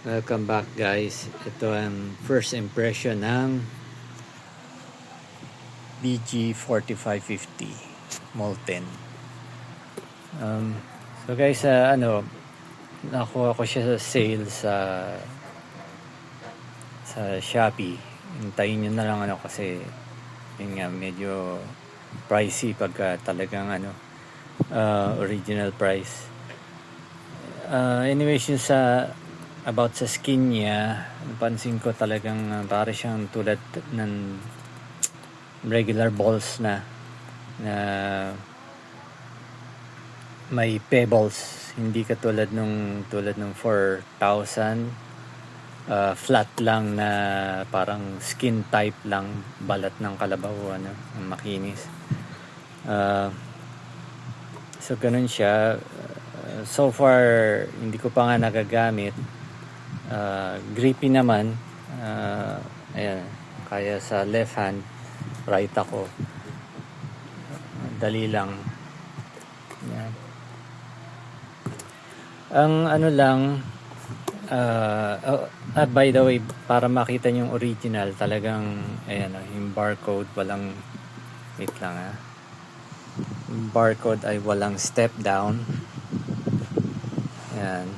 Welcome back guys. Ito ang first impression ng BG4550 Molten. So guys, nakuha ko siya sa sale sa Shopee. Hintayin nyo na lang kasi yun nga, medyo pricey pagka talagang original price. Anyways, yung about sa skin niya, napansin ko talagang para siyang tulad ng regular balls na may pebbles, hindi katulad nung 4,000 flat lang na parang skin type lang, balat ng kalabaw, makinis. So ganun siya. So far hindi ko pa nga nagagamit. Grippy naman. Ayan, kaya sa left hand, right ako. Dali lang. Ayan. Ang by the way, para makita yung original, talagang ayan, yung barcode walang, wait lang yung barcode ay walang step down. Ayan.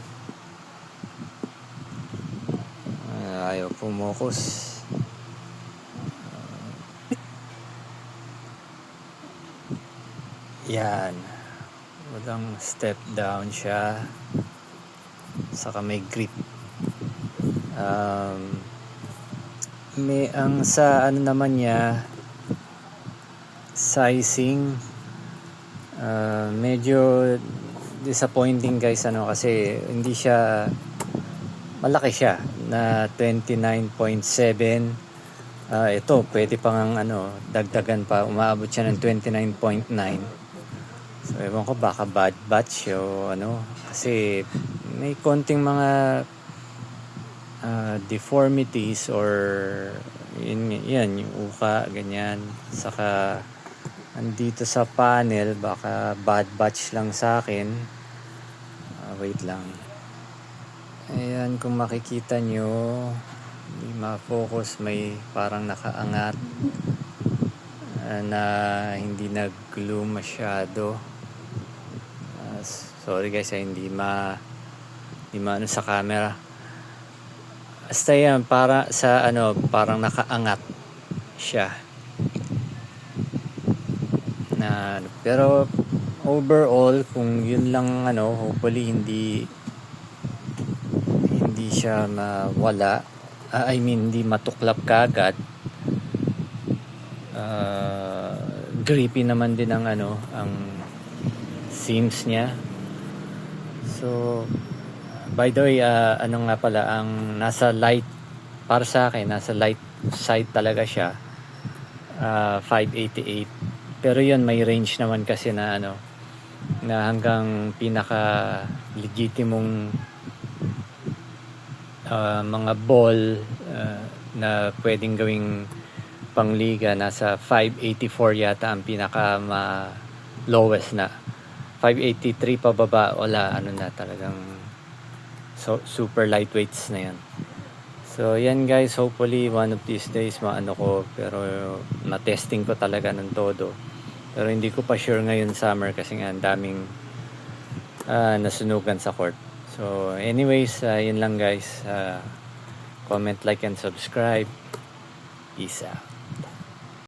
Ayaw pumokos. Yan. Walang step down siya. Saka may grip. May ang sa naman niya, sizing, medyo disappointing guys, kasi hindi siya malaki siya na 29.7. Ito pwede pang dagdagan pa, umaabot siya ng 29.9. So ewan ko, baka bad batch o kasi may konting mga deformities or yan yung uka, ganyan. Saka andito sa panel, baka bad batch lang sa akin. Wait lang. Ayan, kung makikita nyo, hindi ma-focus, may parang nakaangat na hindi nag-glue masyado. Sorry guys, hindi maano sa camera. Basta yan, para sa parang nakaangat siya. Pero overall, kung yun lang hopefully hindi siya mawala. Hindi matuklap kagad. Grippy naman din ang seams niya. So by the way, nga pala, ang nasa light, para sa akin nasa light side talaga siya, 588. Pero yun, may range naman kasi na hanggang pinaka legitimong mga ball na pwedeng gawing pangliga, nasa 584 yata ang pinaka lowest na. 583 pababa, wala, na talagang super lightweights na yan. So yan guys, hopefully one of these days ko, pero na-testing ko talaga ng todo. Pero hindi ko pa sure ngayon summer kasi nga ang daming nasunugan sa court. So anyways, yun lang guys. Comment, like, and subscribe. Peace out.